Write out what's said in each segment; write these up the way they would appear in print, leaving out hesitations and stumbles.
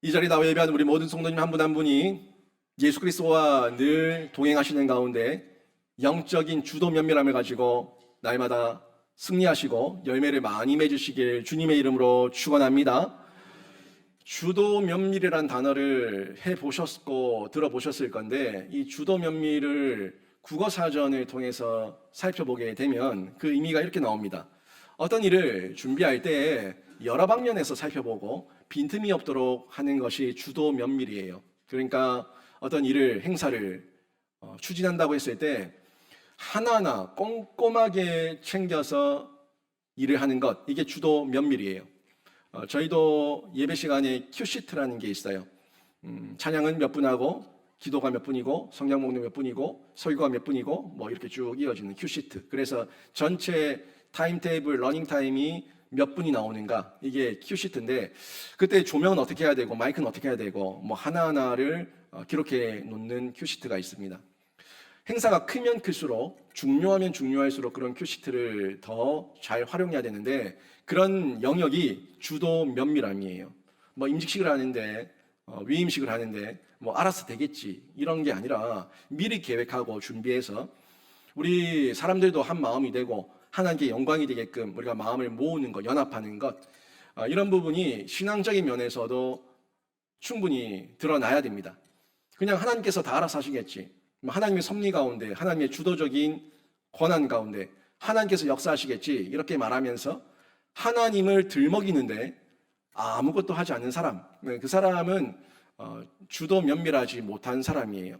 이 자리에 나와 예배하는 우리 모든 성도님 한 분 한 분이 예수 그리스도와 늘 동행하시는 가운데 영적인 주도 면밀함을 가지고 날마다 승리하시고 열매를 많이 맺으시길 주님의 이름으로 축원합니다. 주도 면밀이라는 단어를 해보셨고 들어보셨을 건데, 이 주도 면밀을 국어 사전을 통해서 살펴보게 되면 그 의미가 이렇게 나옵니다. 어떤 일을 준비할 때 여러 방면에서 살펴보고 빈틈이 없도록 하는 것이 주도 면밀이에요. 그러니까 어떤 일을, 행사를 추진한다고 했을 때 하나하나 꼼꼼하게 챙겨서 일을 하는 것, 이게 주도 면밀이에요. 저희도 예배 시간에 큐시트라는 게 있어요. 찬양은 몇 분하고, 기도가 몇 분이고, 성경 목록 몇 분이고, 설교가 몇 분이고, 뭐 이렇게 쭉 이어지는 큐시트. 그래서 전체 타임테이블, 러닝 타임이 몇 분이 나오는가, 이게 큐시트인데, 그때 조명은 어떻게 해야 되고, 마이크는 어떻게 해야 되고, 뭐 하나하나를 기록해 놓는 큐시트가 있습니다. 행사가 크면 클수록, 중요하면 중요할수록 그런 큐시트를 더 잘 활용해야 되는데, 그런 영역이 주도 면밀함이에요. 뭐 임직식을 하는데, 위임식을 하는데 뭐 알아서 되겠지, 이런 게 아니라 미리 계획하고 준비해서 우리 사람들도 한 마음이 되고 하나님께 영광이 되게끔 우리가 마음을 모으는 것, 연합하는 것, 이런 부분이 신앙적인 면에서도 충분히 드러나야 됩니다. 그냥 하나님께서 다 알아서 하시겠지, 하나님의 섭리 가운데, 하나님의 주도적인 권한 가운데 하나님께서 역사하시겠지, 이렇게 말하면서 하나님을 들먹이는데 아무것도 하지 않는 사람, 그 사람은 주도 면밀하지 못한 사람이에요.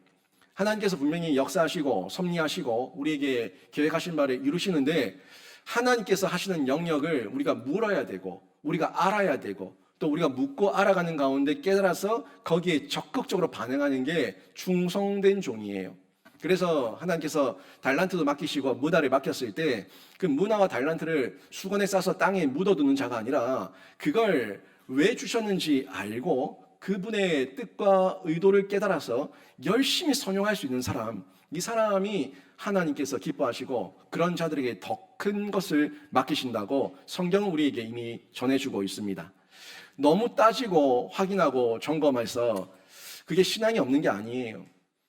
하나님께서 분명히 역사하시고 섭리하시고 우리에게 계획하신 바를 이루시는데, 하나님께서 하시는 영역을 우리가 물어야 되고 우리가 알아야 되고, 또 우리가 묻고 알아가는 가운데 깨달아서 거기에 적극적으로 반응하는 게 충성된 종이에요. 그래서 하나님께서 달란트도 맡기시고 문화를 맡겼을 때 그 문화와 달란트를 수건에 싸서 땅에 묻어두는 자가 아니라 그걸 왜 주셨는지 알고 그분의 뜻과 의도를 깨달아서 열심히 선용할 수 있는 사람, 이 사람이 하나님께서 기뻐하시고 그런 자들에게 더 큰 것을 맡기신다고 성경은 우리에게 이미 전해주고 있습니다. 너무 따지고 확인하고 점검해서 그게 신앙이 없는 게 아니에요.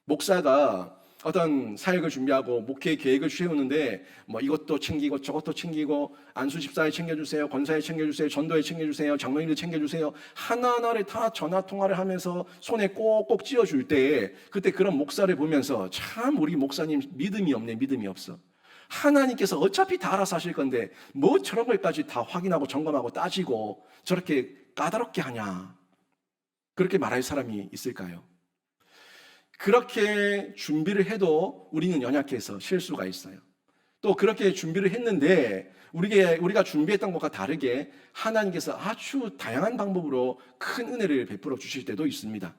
목사가 어떤 사역을 준비하고 목회 계획을 세우는데 뭐 이것도 챙기고 저것도 챙기고, 안수 집사에 챙겨주세요, 권사에 챙겨주세요, 전도에 챙겨주세요, 장로님들 챙겨주세요, 하나하나를 다 전화 통화를 하면서 손에 꼭꼭 쥐어줄 때, 그때 그런 목사를 보면서 참 우리 목사님 믿음이 없네, 믿음이 없어. 하나님께서 어차피 다 알아서 하실 건데 뭐 저런 것까지 다 확인하고 점검하고 따지고 저렇게 까다롭게 하냐, 그렇게 말할 사람이 있을까요? 그렇게 준비를 해도 우리는 연약해서 실수가 있어요. 또 그렇게 준비를 했는데 우리가 준비했던 것과 다르게 하나님께서 아주 다양한 방법으로 큰 은혜를 베풀어 주실 때도 있습니다.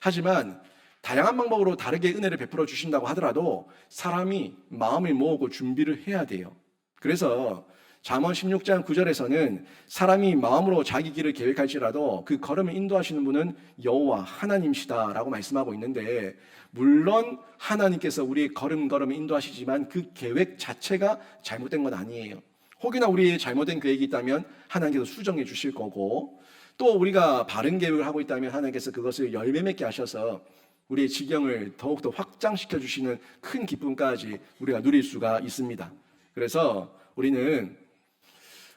하지만 다양한 방법으로 다르게 은혜를 베풀어 주신다고 하더라도 사람이 마음을 모으고 준비를 해야 돼요. 그래서 잠언 16장 9절에서는 사람이 마음으로 자기 길을 계획할지라도 그 걸음을 인도하시는 분은 여호와 하나님이시다라고 말씀하고 있는데, 물론 하나님께서 우리의 걸음걸음을 인도하시지만 그 계획 자체가 잘못된 건 아니에요. 혹여나 우리의 잘못된 계획이 있다면 하나님께서 수정해 주실 거고, 또 우리가 바른 계획을 하고 있다면 하나님께서 그것을 열매 맺게 하셔서 우리의 지경을 더욱더 확장시켜 주시는 큰 기쁨까지 우리가 누릴 수가 있습니다. 그래서 우리는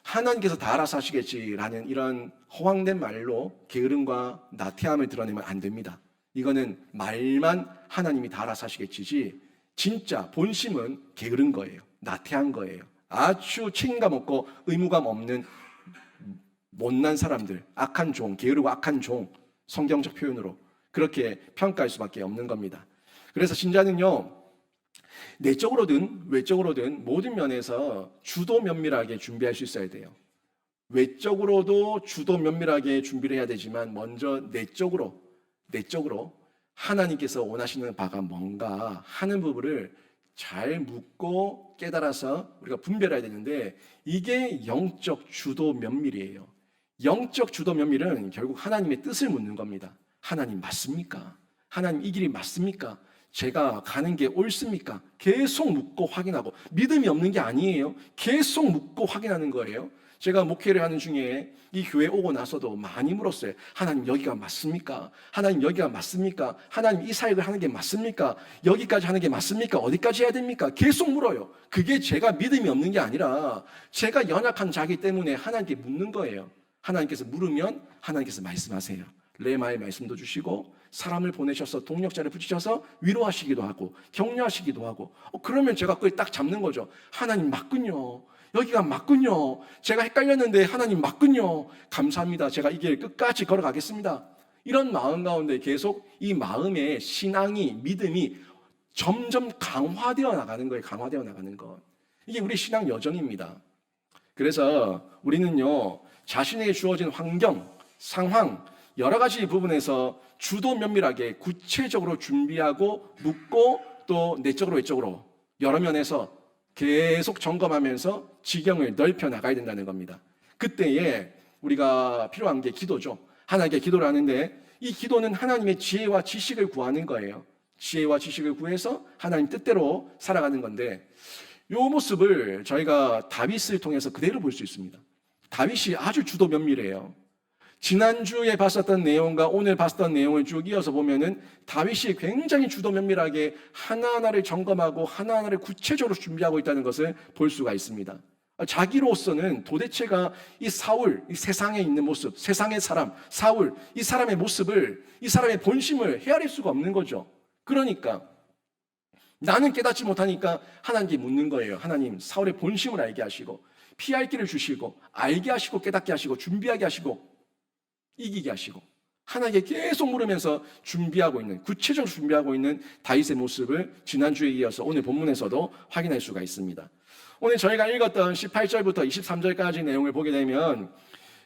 하나님께서 다 알아서 하시겠지라는 이런 허황된 말로 게으름과 나태함을 드러내면 안 됩니다. 이거는 말만 하나님이 다 알아서 하시겠지지, 진짜 본심은 게으른 거예요. 나태한 거예요. 아주 책임감 없고 의무감 없는 못난 사람들, 악한 종, 게으르고 악한 종, 성경적 표현으로 그렇게 평가할 수밖에 없는 겁니다. 그래서 신자는요, 내적으로든 외적으로든 모든 면에서 주도 면밀하게 준비할 수 있어야 돼요. 외적으로도 주도 면밀하게 준비를 해야 되지만 먼저 내적으로 하나님께서 원하시는 바가 뭔가 하는 부분을 잘 묻고 깨달아서 우리가 분별해야 되는데, 이게 영적 주도 면밀이에요. 영적 주도 면밀은 결국 하나님의 뜻을 묻는 겁니다. 하나님 맞습니까? 하나님 이 길이 맞습니까? 제가 가는 게 옳습니까? 계속 묻고 확인하고, 믿음이 없는 게 아니에요. 계속 묻고 확인하는 거예요. 제가 목회를 하는 중에 이 교회 오고 나서도 많이 물었어요. 하나님 여기가 맞습니까? 하나님 여기가 맞습니까? 하나님 이 사역을 하는 게 맞습니까? 여기까지 하는 게 맞습니까? 어디까지 해야 됩니까? 계속 물어요. 그게 제가 믿음이 없는 게 아니라 제가 연약한 자기 때문에 하나님께 묻는 거예요. 하나님께서 물으면 하나님께서 말씀하세요. 레마의 말씀도 주시고 사람을 보내셔서 동력자를 붙이셔서 위로하시기도 하고 격려하시기도 하고 그러면 제가 그걸 딱 잡는 거죠. 하나님 맞군요. 여기가 맞군요. 제가 헷갈렸는데 하나님 맞군요. 감사합니다. 제가 이 길 끝까지 걸어가겠습니다. 이런 마음 가운데 계속 이 마음의 신앙이 믿음이 점점 강화되어 나가는 거예요. 강화되어 나가는 것. 이게 우리 신앙 여정입니다. 그래서 우리는요 자신에게 주어진 환경, 상황 여러 가지 부분에서 주도 면밀하게 구체적으로 준비하고 묻고 또 내적으로 외적으로 여러 면에서 계속 점검하면서 지경을 넓혀 나가야 된다는 겁니다. 그때에 우리가 필요한 게 기도죠. 하나님께 기도를 하는데 이 기도는 하나님의 지혜와 지식을 구하는 거예요. 지혜와 지식을 구해서 하나님 뜻대로 살아가는 건데 이 모습을 저희가 다윗을 통해서 그대로 볼 수 있습니다. 다윗이 아주 주도 면밀해요. 지난주에 봤었던 내용과 오늘 봤었던 내용을 쭉 이어서 보면은 다윗이 굉장히 주도 면밀하게 하나하나를 점검하고 하나하나를 구체적으로 준비하고 있다는 것을 볼 수가 있습니다. 자기로서는 도대체가 이 사울, 이 세상에 있는 모습, 세상의 사람, 사울, 이 사람의 모습을, 이 사람의 본심을 헤아릴 수가 없는 거죠. 그러니까 나는 깨닫지 못하니까 하나님께 묻는 거예요. 하나님, 사울의 본심을 알게 하시고 피할 길을 주시고 알게 하시고 깨닫게 하시고 준비하게 하시고 이기게 하시고 하나님께 계속 물으면서 준비하고 있는 구체적으로 준비하고 있는 다윗의 모습을 지난주에 이어서 오늘 본문에서도 확인할 수가 있습니다. 오늘 저희가 읽었던 18절부터 23절까지 내용을 보게 되면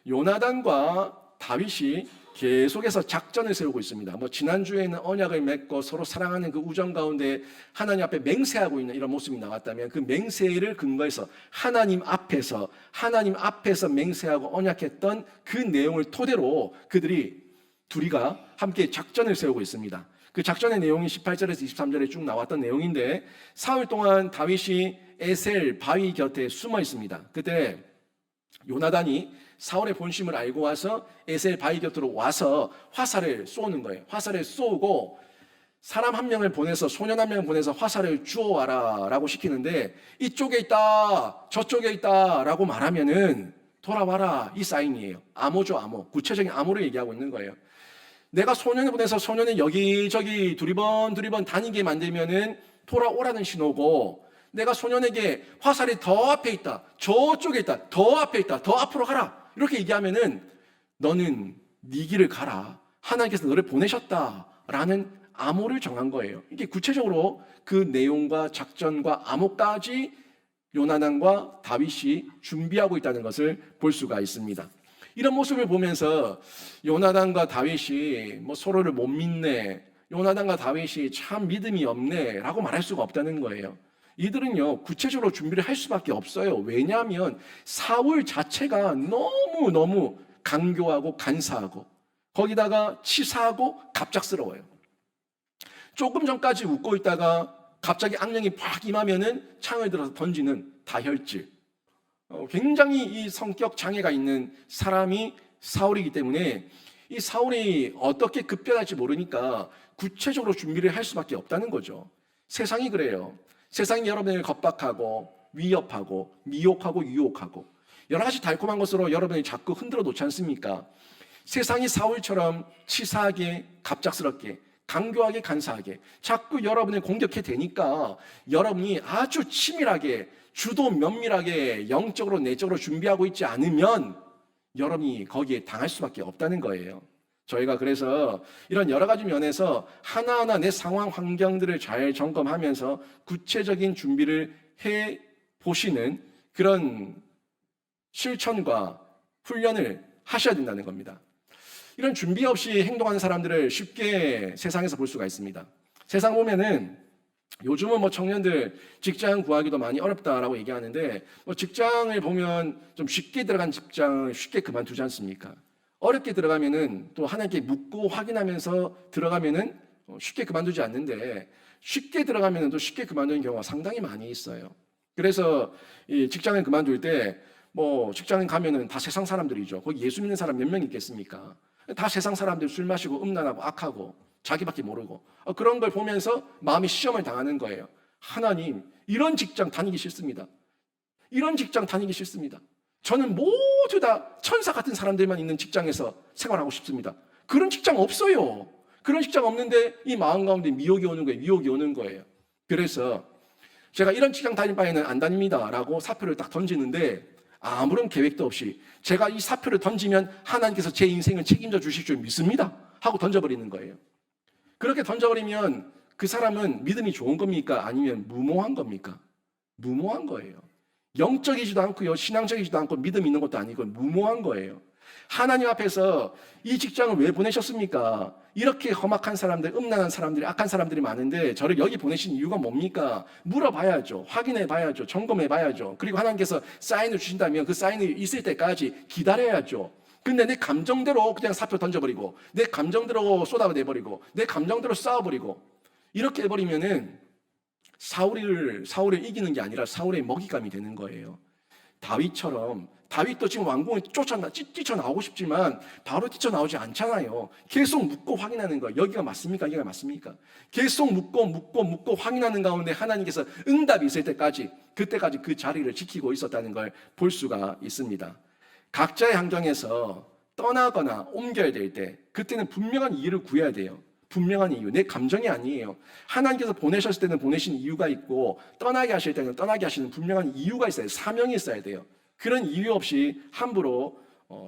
요나단과 다윗이 계속해서 작전을 세우고 있습니다. 지난주에는 언약을 맺고 서로 사랑하는 그 우정 가운데 하나님 앞에 맹세하고 있는 이런 모습이 나왔다면 그 맹세를 근거해서 하나님 앞에서 맹세하고 언약했던 그 내용을 토대로 그들이 둘이가 함께 작전을 세우고 있습니다. 그 작전의 내용이 18절에서 23절에 쭉 나왔던 내용인데 사흘 동안 다윗이 에셀 바위 곁에 숨어 있습니다. 그때 요나단이 사울의 본심을 알고 와서 에셀 바위 곁으로 와서 화살을 쏘는 거예요. 화살을 쏘고 사람 한 명을 보내서 소년 한 명을 보내서 화살을 주워와라 라고 시키는데 이쪽에 있다 저쪽에 있다 라고 말하면은 돌아와라 이 사인이에요. 암호죠. 암호. 구체적인 암호를 얘기하고 있는 거예요. 내가 소년을 보내서 소년이 여기저기 두리번 다니게 만들면은 돌아오라는 신호고 내가 소년에게 화살이 더 앞에 있다 저쪽에 있다 더 앞에 있다 더 앞으로 가라 이렇게 얘기하면은 너는 네 길을 가라. 하나님께서 너를 보내셨다라는 암호를 정한 거예요. 이게 구체적으로 그 내용과 작전과 암호까지 요나단과 다윗이 준비하고 있다는 것을 볼 수가 있습니다. 이런 모습을 보면서 요나단과 다윗이 서로를 못 믿네, 요나단과 다윗이 참 믿음이 없네 라고 말할 수가 없다는 거예요. 이들은요 구체적으로 준비를 할 수밖에 없어요. 왜냐하면 사울 자체가 너무 강교하고 간사하고 거기다가 치사하고 갑작스러워요. 조금 전까지 웃고 있다가 갑자기 악령이 팍 임하면은 창을 들어서 던지는 다혈질, 굉장히 이 성격 장애가 있는 사람이 사울이기 때문에 이 사울이 어떻게 급변할지 모르니까 구체적으로 준비를 할 수밖에 없다는 거죠. 세상이 그래요. 세상이 여러분을 겁박하고 위협하고 미혹하고 유혹하고 여러 가지 달콤한 것으로 여러분을 자꾸 흔들어 놓지 않습니까? 세상이 사울처럼 치사하게 갑작스럽게 강교하게 간사하게 자꾸 여러분을 공격해 대니까 여러분이 아주 치밀하게 주도 면밀하게 영적으로 내적으로 준비하고 있지 않으면 여러분이 거기에 당할 수밖에 없다는 거예요. 저희가 그래서 이런 여러 가지 면에서 하나하나 내 상황 환경들을 잘 점검하면서 구체적인 준비를 해 보시는 그런 실천과 훈련을 하셔야 된다는 겁니다. 이런 준비 없이 행동하는 사람들을 쉽게 세상에서 볼 수가 있습니다. 세상 보면은 요즘은 청년들 직장 구하기도 많이 어렵다라고 얘기하는데 직장을 보면 좀 쉽게 들어간 직장을 쉽게 그만두지 않습니까? 어렵게 들어가면은 또 하나님께 묻고 확인하면서 들어가면은 쉽게 그만두지 않는데 쉽게 들어가면은 또 쉽게 그만두는 경우가 상당히 많이 있어요. 그래서 이 직장을 그만둘 때 뭐 직장에 가면은 다 세상 사람들이죠. 거기 예수 믿는 사람 몇 명 있겠습니까? 다 세상 사람들 술 마시고 음란하고 악하고 자기밖에 모르고 그런 걸 보면서 마음이 시험을 당하는 거예요. 하나님, 이런 직장 다니기 싫습니다. 이런 직장 다니기 싫습니다. 저는 모두 다 천사 같은 사람들만 있는 직장에서 생활하고 싶습니다. 그런 직장 없어요. 그런 직장 없는데 이 마음 가운데 미혹이 오는 거예요. 미혹이 오는 거예요. 그래서 제가 이런 직장 다닐 바에는 안 다닙니다 라고 사표를 딱 던지는데 아무런 계획도 없이 제가 이 사표를 던지면 하나님께서 제 인생을 책임져 주실 줄 믿습니다 하고 던져버리는 거예요. 그렇게 던져버리면 그 사람은 믿음이 좋은 겁니까? 아니면 무모한 겁니까? 무모한 거예요. 영적이지도 않고요, 신앙적이지도 않고 믿음 있는 것도 아니고 무모한 거예요. 하나님 앞에서 이 직장을 왜 보내셨습니까? 이렇게 험악한 사람들, 음란한 사람들이, 악한 사람들이 많은데 저를 여기 보내신 이유가 뭡니까? 물어봐야죠. 확인해 봐야죠. 점검해 봐야죠. 그리고 하나님께서 사인을 주신다면 그 사인이 있을 때까지 기다려야죠. 근데 내 감정대로 그냥 사표 던져버리고 내 감정대로 쏟아내버리고 내 감정대로 싸워버리고 이렇게 해버리면은 사울을 이기는 게 아니라 사울의 먹잇감이 되는 거예요. 다윗처럼 다윗도 지금 왕궁에 뛰쳐나오고 싶지만 바로 뛰쳐나오지 않잖아요. 계속 묻고 확인하는 거예요. 여기가 맞습니까? 여기가 맞습니까? 계속 묻고 확인하는 가운데 하나님께서 응답이 있을 때까지 그때까지 그 자리를 지키고 있었다는 걸 볼 수가 있습니다. 각자의 환경에서 떠나거나 옮겨야 될 때 그때는 분명한 이유를 구해야 돼요. 분명한 이유, 내 감정이 아니에요. 하나님께서 보내셨을 때는 보내신 이유가 있고 떠나게 하실 때는 떠나게 하시는 분명한 이유가 있어요. 사명이 있어야 돼요. 그런 이유 없이 함부로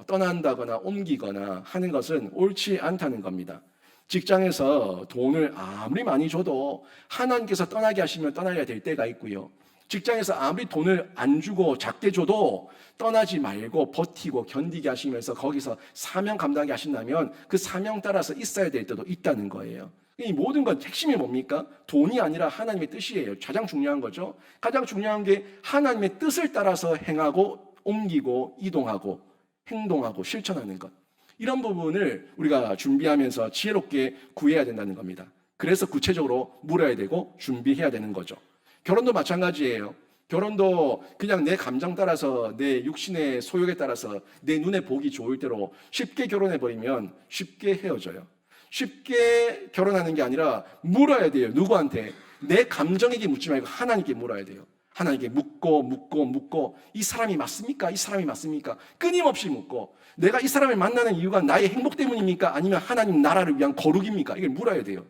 떠난다거나 옮기거나 하는 것은 옳지 않다는 겁니다. 직장에서 돈을 아무리 많이 줘도 하나님께서 떠나게 하시면 떠나야 될 때가 있고요. 직장에서 아무리 돈을 안 주고 작게 줘도 떠나지 말고 버티고 견디게 하시면서 거기서 사명 감당하게 하신다면 그 사명 따라서 있어야 될 때도 있다는 거예요. 이 모든 건 핵심이 뭡니까? 돈이 아니라 하나님의 뜻이에요. 가장 중요한 거죠. 가장 중요한 게 하나님의 뜻을 따라서 행하고 옮기고 이동하고 행동하고 실천하는 것. 이런 부분을 우리가 준비하면서 지혜롭게 구해야 된다는 겁니다. 그래서 구체적으로 물어야 되고 준비해야 되는 거죠. 결혼도 마찬가지예요. 결혼도 그냥 내 감정 따라서 내 육신의 소욕에 따라서 내 눈에 보기 좋을 대로 쉽게 결혼해버리면 쉽게 헤어져요. 쉽게 결혼하는 게 아니라 물어야 돼요. 누구한테? 내 감정에게 묻지 말고 하나님께 물어야 돼요. 하나님께 묻고 이 사람이 맞습니까? 이 사람이 맞습니까? 끊임없이 묻고 내가 이 사람을 만나는 이유가 나의 행복 때문입니까? 아니면 하나님 나라를 위한 거룩입니까? 이걸 물어야 돼요.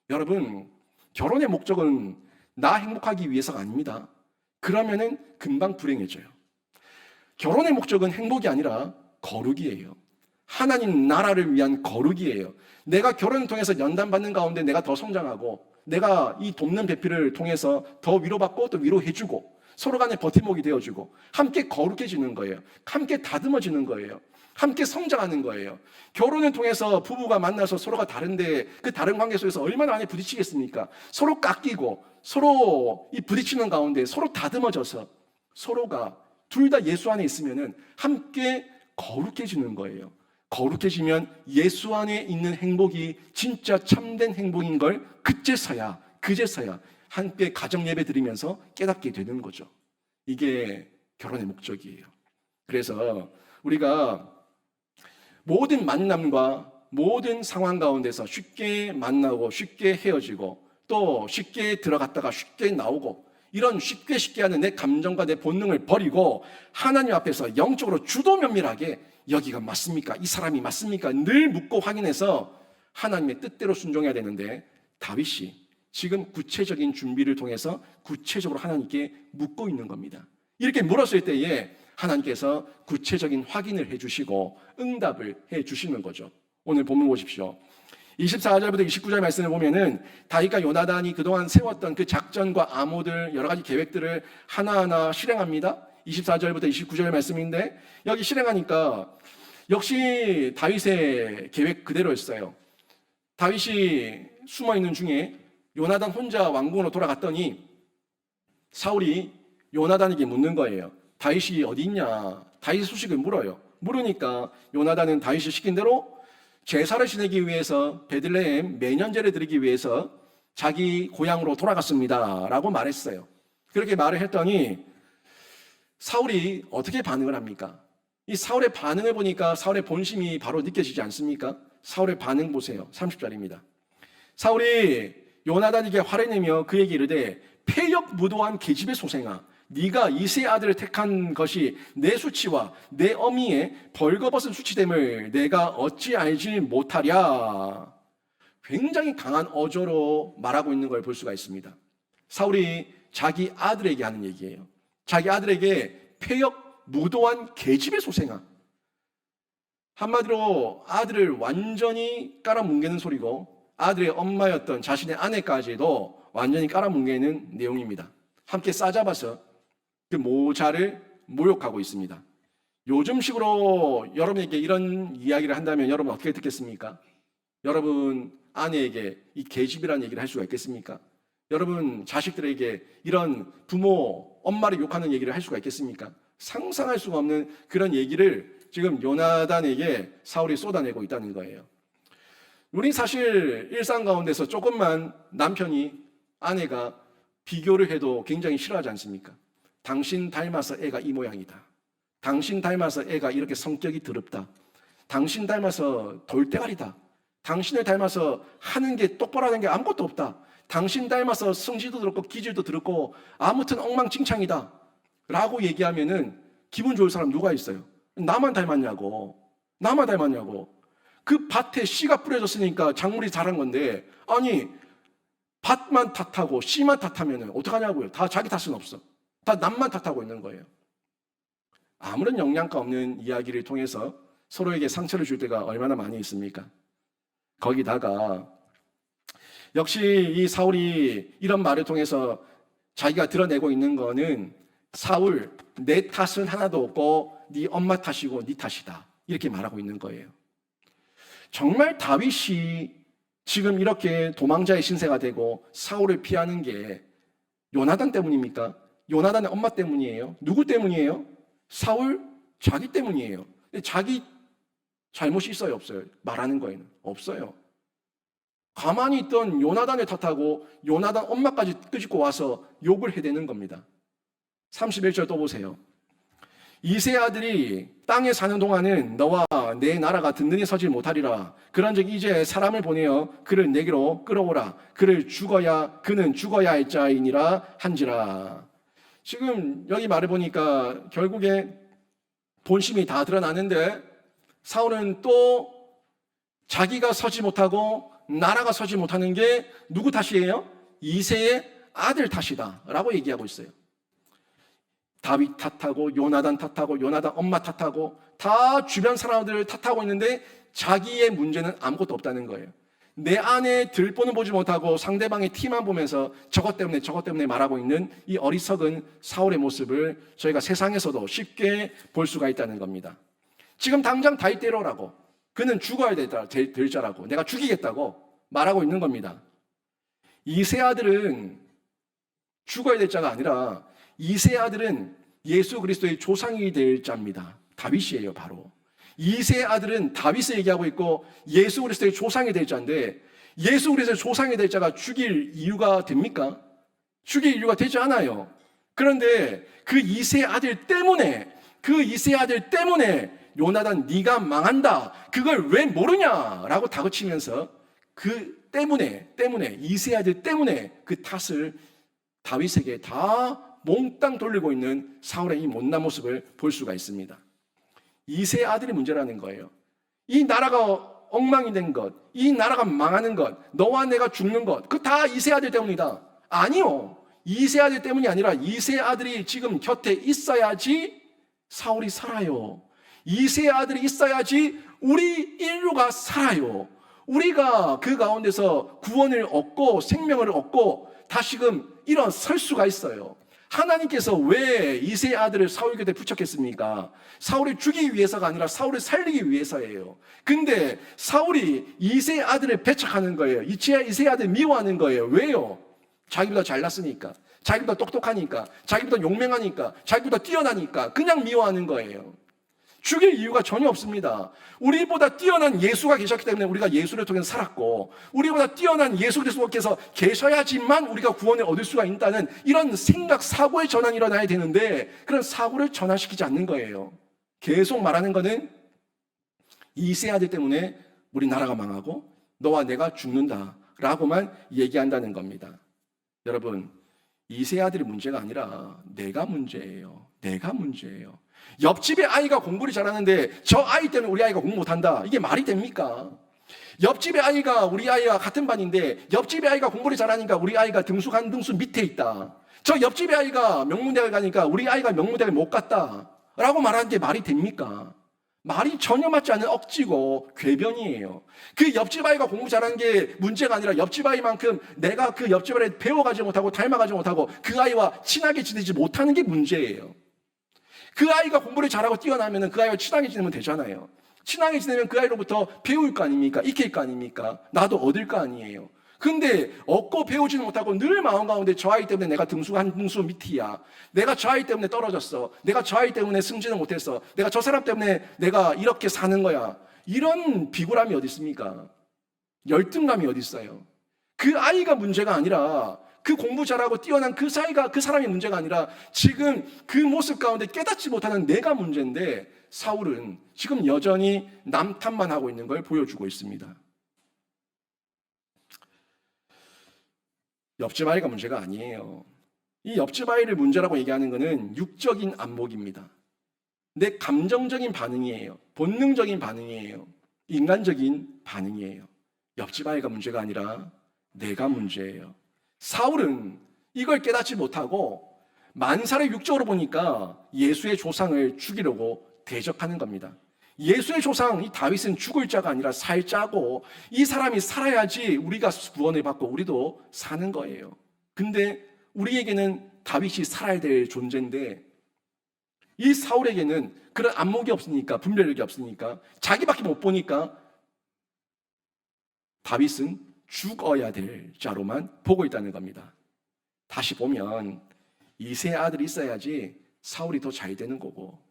여러분, 결혼의 목적은 나 행복하기 위해서가 아닙니다. 그러면은 금방 불행해져요. 결혼의 목적은 행복이 아니라 거룩이에요. 하나님 나라를 위한 거룩이에요. 내가 결혼을 통해서 연단받는 가운데 내가 더 성장하고 내가 이 돕는 배필을 통해서 더 위로받고 또 위로해주고 서로 간에 버팀목이 되어주고 함께 거룩해지는 거예요. 함께 다듬어지는 거예요. 함께 성장하는 거예요. 결혼을 통해서 부부가 만나서 서로가 다른데 그 다른 관계 속에서 얼마나 많이 부딪히겠습니까? 서로 깎이고 서로 이 부딪히는 가운데 서로 다듬어져서 서로가 둘 다 예수 안에 있으면은 함께 거룩해지는 거예요. 거룩해지면 예수 안에 있는 행복이 진짜 참된 행복인 걸 그제서야 함께 가정 예배 드리면서 깨닫게 되는 거죠. 이게 결혼의 목적이에요. 그래서 우리가 모든 만남과 모든 상황 가운데서 쉽게 만나고 쉽게 헤어지고 또 쉽게 들어갔다가 쉽게 나오고 이런 쉽게 하는 내 감정과 내 본능을 버리고 하나님 앞에서 영적으로 주도 면밀하게 여기가 맞습니까? 이 사람이 맞습니까? 늘 묻고 확인해서 하나님의 뜻대로 순종해야 되는데 다윗이 지금 구체적인 준비를 통해서 구체적으로 하나님께 묻고 있는 겁니다. 이렇게 물었을 때에 하나님께서 구체적인 확인을 해주시고 응답을 해주시는 거죠. 오늘 본문 보십시오. 24절부터 29절 말씀을 보면은 다윗과 요나단이 그동안 세웠던 그 작전과 암호들 여러 가지 계획들을 하나하나 실행합니다. 24절부터 29절 말씀인데 여기 실행하니까 역시 다윗의 계획 그대로였어요. 다윗이 숨어있는 중에 요나단 혼자 왕궁으로 돌아갔더니 사울이 요나단에게 묻는 거예요. 다윗이 어디 있냐? 다윗의 소식을 물어요. 물으니까 요나단은 다윗이 시킨 대로 제사를 지내기 위해서 베들레헴 매년제를 드리기 위해서 자기 고향으로 돌아갔습니다 라고 말했어요. 그렇게 말을 했더니 사울이 어떻게 반응을 합니까? 이 사울의 반응을 보니까 사울의 본심이 바로 느껴지지 않습니까? 사울의 반응 보세요. 30절입니다. 사울이 요나단에게 화를 내며 그에게 이르되 패역 무도한 계집의 소생아, 네가 이새의 아들을 택한 것이 내 수치와 내 어미의 벌거벗은 수치됨을 내가 어찌 알지 못하랴. 굉장히 강한 어조로 말하고 있는 걸 볼 수가 있습니다. 사울이 자기 아들에게 하는 얘기예요. 자기 아들에게 패역 무도한 계집의 소생아. 한마디로 아들을 완전히 깔아뭉개는 소리고 아들의 엄마였던 자신의 아내까지도 완전히 깔아뭉개는 내용입니다. 함께 싸잡아서 그 모자를 모욕하고 있습니다. 요즘식으로 여러분에게 이런 이야기를 한다면 여러분 어떻게 듣겠습니까? 여러분 아내에게 이 계집이라는 얘기를 할 수가 있겠습니까? 여러분 자식들에게 이런 부모, 엄마를 욕하는 얘기를 할 수가 있겠습니까? 상상할 수가 없는 그런 얘기를 지금 요나단에게 사울이 쏟아내고 있다는 거예요. 우리 사실 일상 가운데서 조금만 남편이, 아내가 비교를 해도 굉장히 싫어하지 않습니까? 당신 닮아서 애가 이 모양이다. 당신 닮아서 애가 이렇게 성격이 더럽다. 당신 닮아서 돌대가리다. 당신을 닮아서 하는 게 똑바로 하는 게 아무것도 없다. 당신 닮아서 성질도 더럽고 기질도 더럽고 아무튼 엉망진창이다 라고 얘기하면은 기분 좋을 사람 누가 있어요? 나만 닮았냐고. 나만 닮았냐고. 그 밭에 씨가 뿌려졌으니까 작물이 자란 건데, 아니 밭만 탓하고 씨만 탓하면 어떡하냐고요. 다 자기 탓은 없어. 다 남만 탓하고 있는 거예요. 아무런 영양가 없는 이야기를 통해서 서로에게 상처를 줄 때가 얼마나 많이 있습니까? 거기다가 역시 이 사울이 이런 말을 통해서 자기가 드러내고 있는 거는 사울, 내 탓은 하나도 없고 네 엄마 탓이고 네 탓이다. 이렇게 말하고 있는 거예요. 정말 다윗이 지금 이렇게 도망자의 신세가 되고 사울을 피하는 게 요나단 때문입니까? 요나단의 엄마 때문이에요? 누구 때문이에요? 사울 자기 때문이에요. 자기 잘못이 있어요, 없어요? 말하는 거에는 없어요. 가만히 있던 요나단을 탓하고 요나단 엄마까지 끄집고 와서 욕을 해대는 겁니다. 31절 또 보세요. 이새 아들이 땅에 사는 동안은 너와 내 나라가 든든히 서지 못하리라. 그런즉 이제 사람을 보내어 그를 내게로 끌어오라. 그는 죽어야 할 자이니라 한지라. 지금 여기 말을 보니까 결국에 본심이 다 드러나는데 사울은 또 자기가 서지 못하고 나라가 서지 못하는 게 누구 탓이에요? 이새의 아들 탓이다 라고 얘기하고 있어요. 다윗 탓하고 요나단 탓하고 요나단 엄마 탓하고 다 주변 사람들을 탓하고 있는데 자기의 문제는 아무것도 없다는 거예요. 내 안에 들보는 보지 못하고 상대방의 티만 보면서 저것 때문에 말하고 있는 이 어리석은 사울의 모습을 저희가 세상에서도 쉽게 볼 수가 있다는 겁니다. 지금 당장 다윗 때려라고, 그는 죽어야 될 자라고, 내가 죽이겠다고 말하고 있는 겁니다. 이새 아들은 죽어야 될 자가 아니라 이새 아들은 예수 그리스도의 조상이 될 자입니다. 다윗이에요, 바로. 이새 아들은 다윗을 얘기하고 있고 예수 그리스도의 조상이 될 자인데, 예수 그리스도의 조상이 될 자가 죽일 이유가 됩니까? 죽일 이유가 되지 않아요. 그런데 그 이새 아들 때문에 요나단 네가 망한다. 그걸 왜 모르냐라고 다그치면서 그 때문에 이새 아들 때문에 그 탓을 다윗에게 다 몽땅 돌리고 있는 사울의 이 못난 모습을 볼 수가 있습니다. 이새 아들이 문제라는 거예요. 이 나라가 엉망이 된 것, 이 나라가 망하는 것, 너와 내가 죽는 것, 그 다 이새 아들 때문이다. 아니요. 이새 아들 때문이 아니라 이새 아들이 지금 곁에 있어야지 사울이 살아요. 이새 아들이 있어야지 우리 인류가 살아요. 우리가 그 가운데서 구원을 얻고 생명을 얻고 다시금 일어설 수가 있어요. 하나님께서 왜 이새 아들을 사울 곁에 붙였겠습니까? 사울을 죽이기 위해서가 아니라 사울을 살리기 위해서예요. 근데 사울이 이새 아들을 배척하는 거예요. 이새 아들 미워하는 거예요. 왜요? 자기보다 잘났으니까, 자기보다 똑똑하니까, 자기보다 용맹하니까, 자기보다 뛰어나니까 그냥 미워하는 거예요. 죽일 이유가 전혀 없습니다. 우리보다 뛰어난 예수가 계셨기 때문에 우리가 예수를 통해서 살았고, 우리보다 뛰어난 예수 그리스도께서 계셔야지만 우리가 구원을 얻을 수가 있다는 이런 생각, 사고의 전환이 일어나야 되는데, 그런 사고를 전환시키지 않는 거예요. 계속 말하는 거는 이세 아들 때문에 우리 나라가 망하고 너와 내가 죽는다 라고만 얘기한다는 겁니다. 여러분, 이세 아들이 문제가 아니라 내가 문제예요. 내가 문제예요. 옆집의 아이가 공부를 잘하는데 저 아이 때문에 우리 아이가 공부 못한다. 이게 말이 됩니까? 옆집의 아이가 우리 아이와 같은 반인데 옆집의 아이가 공부를 잘하니까 우리 아이가 등수 한 등수 밑에 있다. 저 옆집의 아이가 명문대학을 가니까 우리 아이가 명문대학을 못 갔다 라고 말하는 게 말이 됩니까? 말이 전혀 맞지 않는 억지고 궤변이에요. 그 옆집 아이가 공부 잘하는 게 문제가 아니라 옆집 아이만큼 내가 그 옆집 아이를 배워가지 못하고 닮아가지 못하고 그 아이와 친하게 지내지 못하는 게 문제예요. 그 아이가 공부를 잘하고 뛰어나면 그 아이와 친하게 지내면 되잖아요. 친하게 지내면 그 아이로부터 배울 거 아닙니까? 익힐 거 아닙니까? 나도 얻을 거 아니에요. 근데 얻고 배우지는 못하고 늘 마음 가운데 저 아이 때문에 내가 등수가 한 등수 밑이야. 내가 저 아이 때문에 떨어졌어. 내가 저 아이 때문에 승진을 못했어. 내가 저 사람 때문에 내가 이렇게 사는 거야. 이런 비굴함이 어디 있습니까? 열등감이 어디 있어요? 그 아이가 문제가 아니라 그 공부 잘하고 뛰어난 그 사람이 문제가 아니라 지금 그 모습 가운데 깨닫지 못하는 내가 문제인데 사울은 지금 여전히 남 탓만 하고 있는 걸 보여주고 있습니다. 옆집 아이가 문제가 아니에요. 이 옆집 아이를 문제라고 얘기하는 것은 육적인 안목입니다. 내 감정적인 반응이에요. 본능적인 반응이에요. 인간적인 반응이에요. 옆집 아이가 문제가 아니라 내가 문제예요. 사울은 이걸 깨닫지 못하고 만사를 육적으로 보니까 예수의 조상을 죽이려고 대적하는 겁니다. 예수의 조상 이 다윗은 죽을 자가 아니라 살 자고 이 사람이 살아야지 우리가 구원을 받고 우리도 사는 거예요. 근데 우리에게는 다윗이 살아야 될 존재인데 이 사울에게는 그런 안목이 없으니까, 분별력이 없으니까, 자기밖에 못 보니까 다윗은 죽어야 될 자로만 보고 있다는 겁니다. 다시 보면 이 세 아들이 있어야지 사울이 더 잘 되는 거고,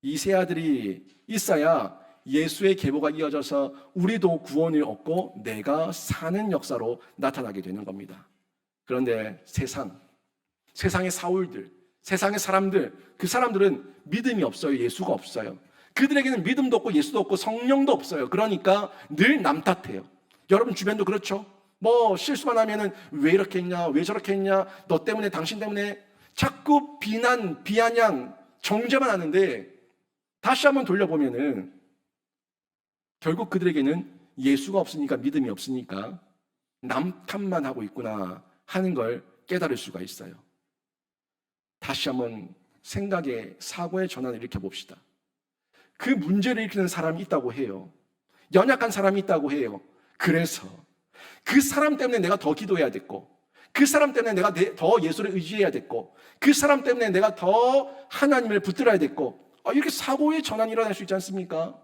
이 세 아들이 있어야 예수의 계보가 이어져서 우리도 구원을 얻고 내가 사는 역사로 나타나게 되는 겁니다. 그런데 세상의 사울들, 세상의 사람들, 그 사람들은 믿음이 없어요. 예수가 없어요. 그들에게는 믿음도 없고 예수도 없고 성령도 없어요. 그러니까 늘 남 탓해요. 여러분 주변도 그렇죠? 뭐 실수만 하면은 왜 이렇게 했냐, 왜 저렇게 했냐, 너 때문에, 당신 때문에 자꾸 비난, 비아냥, 정죄만 하는데 다시 한번 돌려보면은 결국 그들에게는 예수가 없으니까, 믿음이 없으니까 남 탓만 하고 있구나 하는 걸 깨달을 수가 있어요. 다시 한번 생각의, 사고의 전환을 일으켜봅시다. 그 문제를 일으키는 사람이 있다고 해요. 연약한 사람이 있다고 해요. 그래서 그 사람 때문에 내가 더 기도해야 됐고, 그 사람 때문에 내가 더 예수를 의지해야 됐고, 그 사람 때문에 내가 더 하나님을 붙들어야 됐고, 이렇게 사고의 전환이 일어날 수 있지 않습니까?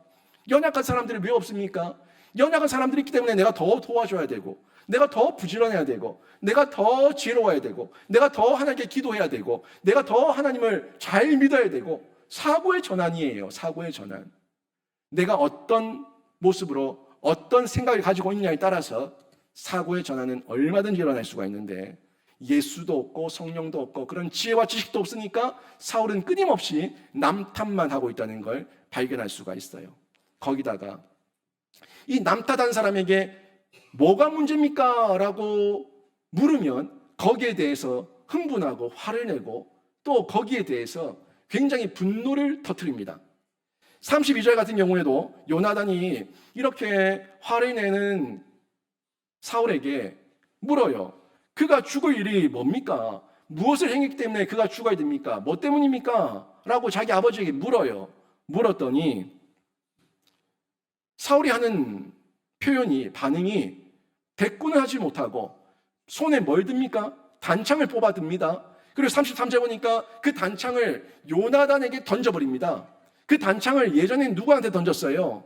연약한 사람들이 왜 없습니까? 연약한 사람들이 있기 때문에 내가 더 도와줘야 되고, 내가 더 부지런해야 되고, 내가 더 지혜로워야 되고, 내가 더 하나님께 기도해야 되고, 내가 더 하나님을 잘 믿어야 되고, 사고의 전환이에요. 사고의 전환. 내가 어떤 모습으로 어떤 생각을 가지고 있느냐에 따라서 사고의 전환은 얼마든지 일어날 수가 있는데, 예수도 없고 성령도 없고 그런 지혜와 지식도 없으니까 사울은 끊임없이 남 탓만 하고 있다는 걸 발견할 수가 있어요. 거기다가 이 남 탓한 사람에게 뭐가 문제입니까? 라고 물으면 거기에 대해서 흥분하고 화를 내고 또 거기에 대해서 굉장히 분노를 터뜨립니다. 32절 같은 경우에도 요나단이 이렇게 화를 내는 사울에게 물어요. 그가 죽을 일이 뭡니까? 무엇을 행했기 때문에 그가 죽어야 됩니까? 뭐 때문입니까? 라고 자기 아버지에게 물어요. 물었더니 사울이 하는 표현이, 반응이 대꾸는 하지 못하고 손에 뭘 듭니까? 단창을 뽑아 듭니다. 그리고 33절 보니까 그 단창을 요나단에게 던져버립니다. 그 단창을 예전에 누구한테 던졌어요?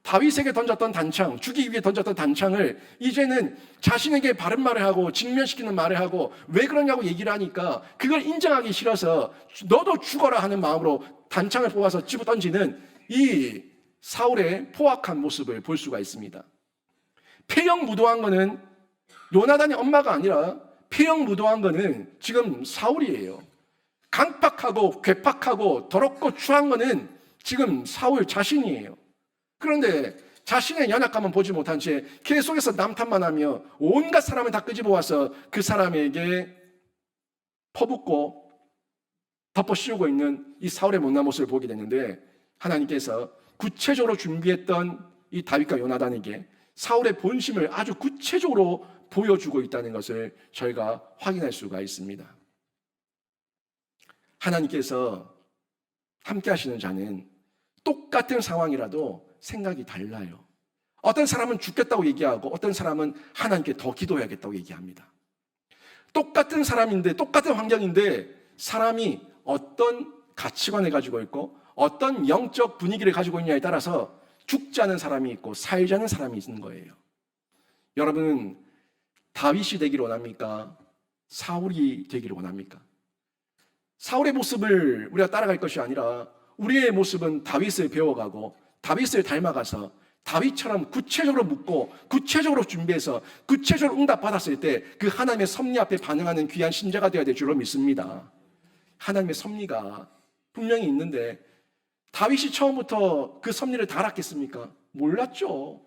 다윗에게 던졌던 단창, 죽이기 위해 던졌던 단창을 이제는 자신에게 바른 말을 하고 직면시키는 말을 하고 왜 그러냐고 얘기를 하니까 그걸 인정하기 싫어서 너도 죽어라 하는 마음으로 단창을 뽑아서 집어 던지는 이 사울의 포악한 모습을 볼 수가 있습니다. 폐영무도한 거는 요나단의 엄마가 아니라 폐영무도한 거는 지금 사울이에요. 강팍하고 괴팍하고 더럽고 추한 거는 지금 사울 자신이에요. 그런데 자신의 연약함은 보지 못한 채 계속해서 남탓만 하며 온갖 사람을 다 끄집어와서 그 사람에게 퍼붓고 덮어 씌우고 있는 이 사울의 못난 모습을 보게 되는데, 하나님께서 구체적으로 준비했던 이 다윗과 요나단에게 사울의 본심을 아주 구체적으로 보여주고 있다는 것을 저희가 확인할 수가 있습니다. 하나님께서 함께 하시는 자는 똑같은 상황이라도 생각이 달라요. 어떤 사람은 죽겠다고 얘기하고 어떤 사람은 하나님께 더 기도해야겠다고 얘기합니다. 똑같은 사람인데, 똑같은 환경인데 사람이 어떤 가치관을 가지고 있고 어떤 영적 분위기를 가지고 있냐에 따라서 죽지 않은 사람이 있고 살지 않은 사람이 있는 거예요. 여러분은 다윗이 되기를 원합니까? 사울이 되기를 원합니까? 사울의 모습을 우리가 따라갈 것이 아니라 우리의 모습은 다윗을 배워가고 다윗을 닮아가서 다윗처럼 구체적으로 묻고 구체적으로 준비해서 구체적으로 응답받았을 때 그 하나님의 섭리 앞에 반응하는 귀한 신자가 되어야 될 줄로 믿습니다. 하나님의 섭리가 분명히 있는데 다윗이 처음부터 그 섭리를 다 알았겠습니까? 몰랐죠.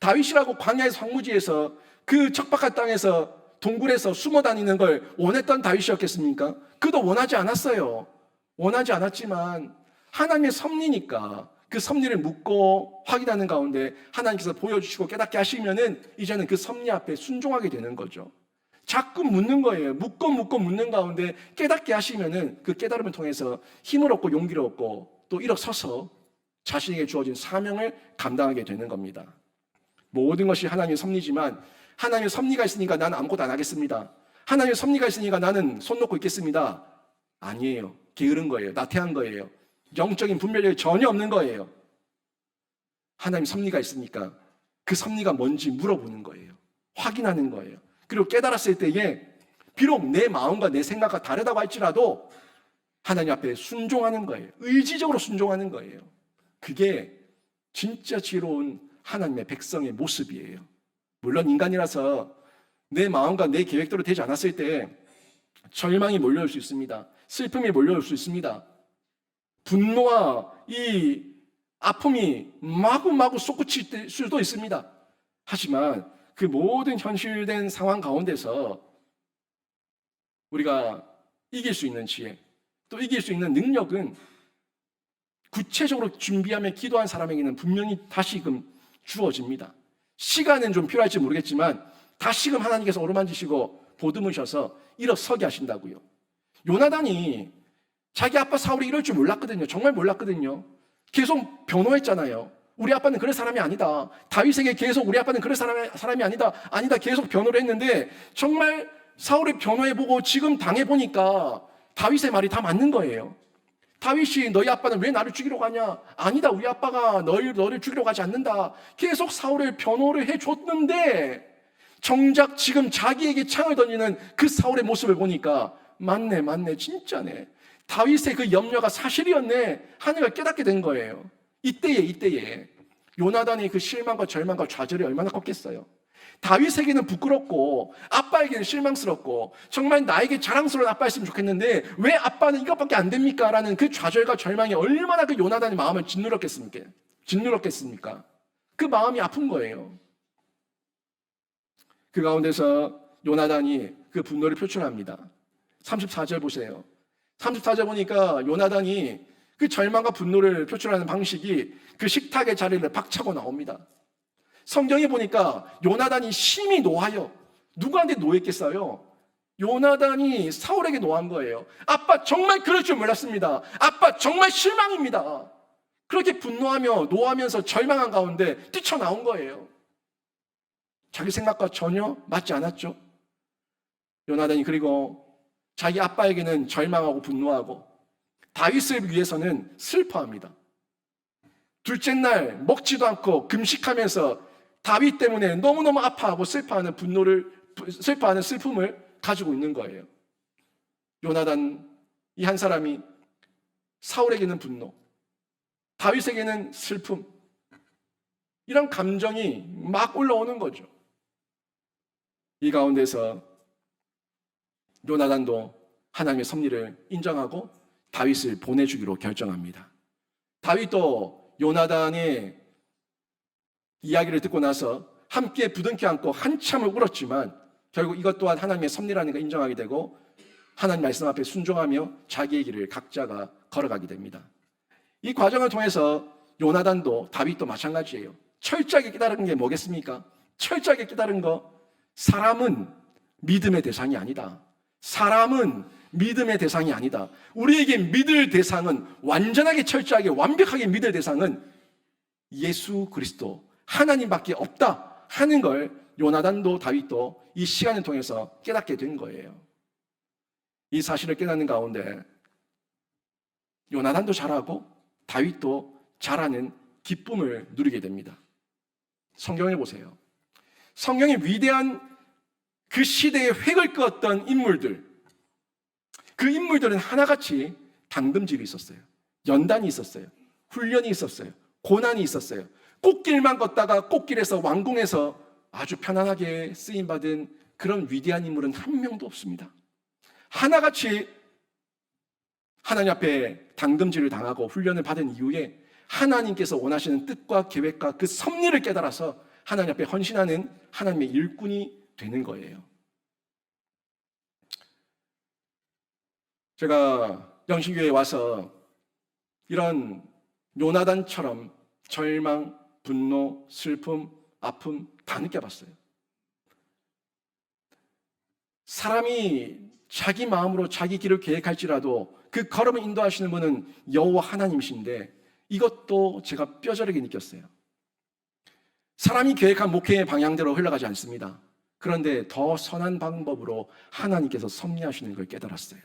다윗이라고 광야의 황무지에서 그 척박한 땅에서 동굴에서 숨어 다니는 걸 원했던 다윗이었겠습니까? 그도 원하지 않았어요. 원하지 않았지만 하나님의 섭리니까 그 섭리를 묻고 확인하는 가운데 하나님께서 보여주시고 깨닫게 하시면은 이제는 그 섭리 앞에 순종하게 되는 거죠. 자꾸 묻는 거예요. 묻고 묻는 가운데 깨닫게 하시면은 그 깨달음을 통해서 힘을 얻고 용기를 얻고 또 일어서서 자신에게 주어진 사명을 감당하게 되는 겁니다. 모든 것이 하나님의 섭리지만 하나님의 섭리가 있으니까 나는 아무것도 안 하겠습니다. 하나님의 섭리가 있으니까 나는 손 놓고 있겠습니다. 아니에요. 게으른 거예요. 나태한 거예요. 영적인 분별력이 전혀 없는 거예요. 하나님 섭리가 있으니까 그 섭리가 뭔지 물어보는 거예요. 확인하는 거예요. 그리고 깨달았을 때에 비록 내 마음과 내 생각과 다르다고 할지라도 하나님 앞에 순종하는 거예요. 의지적으로 순종하는 거예요. 그게 진짜 지혜로운 하나님의 백성의 모습이에요. 물론 인간이라서 내 마음과 내 계획대로 되지 않았을 때 절망이 몰려올 수 있습니다. 슬픔이 몰려올 수 있습니다. 분노와 이 아픔이 마구마구 솟구칠 수도 있습니다. 하지만 그 모든 현실된 상황 가운데서 우리가 이길 수 있는 지혜, 또 이길 수 있는 능력은 구체적으로 준비하며 기도한 사람에게는 분명히 다시금 주어집니다. 시간은 좀 필요할지 모르겠지만 다시금 하나님께서 어루만지시고 보듬으셔서 일어서게 하신다고요. 요나단이 자기 아빠 사울이 이럴 줄 몰랐거든요. 정말 몰랐거든요. 계속 변호했잖아요. 우리 아빠는 그럴 사람이 아니다. 다윗에게 계속 우리 아빠는 그럴 사람이 아니다. 계속 변호를 했는데 정말 사울의 변호해보고 지금 당해보니까 다윗의 말이 다 맞는 거예요. 다윗이 너희 아빠는 왜 나를 죽이러 가냐? 아니다. 우리 아빠가 너를 죽이러 가지 않는다. 계속 사울을 변호를 해줬는데 정작 지금 자기에게 창을 던지는 그 사울의 모습을 보니까 맞네 진짜네. 다윗의 그 염려가 사실이었네. 하늘을 깨닫게 된 거예요. 이때에 요나단의 그 실망과 절망과 좌절이 얼마나 컸겠어요. 다윗에게는 부끄럽고 아빠에게는 실망스럽고 정말 나에게 자랑스러운 아빠였으면 좋겠는데 왜 아빠는 이것밖에 안 됩니까? 라는 그 좌절과 절망이 얼마나 그 요나단의 마음을 짓누렀겠습니까? 그 마음이 아픈 거예요. 그 가운데서 요나단이 그 분노를 표출합니다. 34절 보세요. 34절 보니까 요나단이 그 절망과 분노를 표출하는 방식이 그 식탁의 자리를 박차고 나옵니다. 성경에 보니까 요나단이 심히 노하여, 누구한테 노했겠어요? 요나단이 사울에게 노한 거예요. 아빠 정말 그럴 줄 몰랐습니다. 아빠 정말 실망입니다. 그렇게 분노하며 노하면서 절망한 가운데 뛰쳐나온 거예요. 자기 생각과 전혀 맞지 않았죠. 요나단이 그리고 자기 아빠에게는 절망하고 분노하고 다윗을 위해서는 슬퍼합니다. 둘째 날 먹지도 않고 금식하면서 다윗 때문에 너무너무 아파하고 슬퍼하는 슬픔을 가지고 있는 거예요. 요나단 이 한 사람이 사울에게는 분노, 다윗에게는 슬픔, 이런 감정이 막 올라오는 거죠. 이 가운데서 요나단도 하나님의 섭리를 인정하고 다윗을 보내주기로 결정합니다. 다윗도 요나단의 이야기를 듣고 나서 함께 부둥켜 안고 한참을 울었지만 결국 이것 또한 하나님의 섭리라는 걸 인정하게 되고 하나님 말씀 앞에 순종하며 자기의 길을 각자가 걸어가게 됩니다. 이 과정을 통해서 요나단도 다윗도 마찬가지예요. 철저하게 깨달은 게 뭐겠습니까? 철저하게 깨달은 거, 사람은 믿음의 대상이 아니다. 사람은 믿음의 대상이 아니다. 우리에게 믿을 대상은, 완전하게 철저하게 완벽하게 믿을 대상은 예수 그리스도 하나님밖에 없다 하는 걸 요나단도 다윗도 이 시간을 통해서 깨닫게 된 거예요. 이 사실을 깨닫는 가운데 요나단도 잘하고 다윗도 잘하는 기쁨을 누리게 됩니다. 성경을 보세요. 성경의 위대한 그 시대의 획을 그었던 인물들, 그 인물들은 하나같이 당금질이 있었어요. 연단이 있었어요. 훈련이 있었어요. 고난이 있었어요. 꽃길만 걷다가 꽃길에서 왕궁에서 아주 편안하게 쓰임받은 그런 위대한 인물은 한 명도 없습니다. 하나같이 하나님 앞에 당금질을 당하고 훈련을 받은 이후에 하나님께서 원하시는 뜻과 계획과 그 섭리를 깨달아서 하나님 앞에 헌신하는 하나님의 일꾼이 되는 거예요. 제가 영신교회에 와서 이런 요나단처럼 절망, 분노, 슬픔, 아픔 다 느껴봤어요. 사람이 자기 마음으로 자기 길을 계획할지라도 그 걸음을 인도하시는 분은 여호와 하나님이신데 이것도 제가 뼈저리게 느꼈어요. 사람이 계획한 목회의 방향대로 흘러가지 않습니다. 그런데 더 선한 방법으로 하나님께서 섭리하시는 걸 깨달았어요.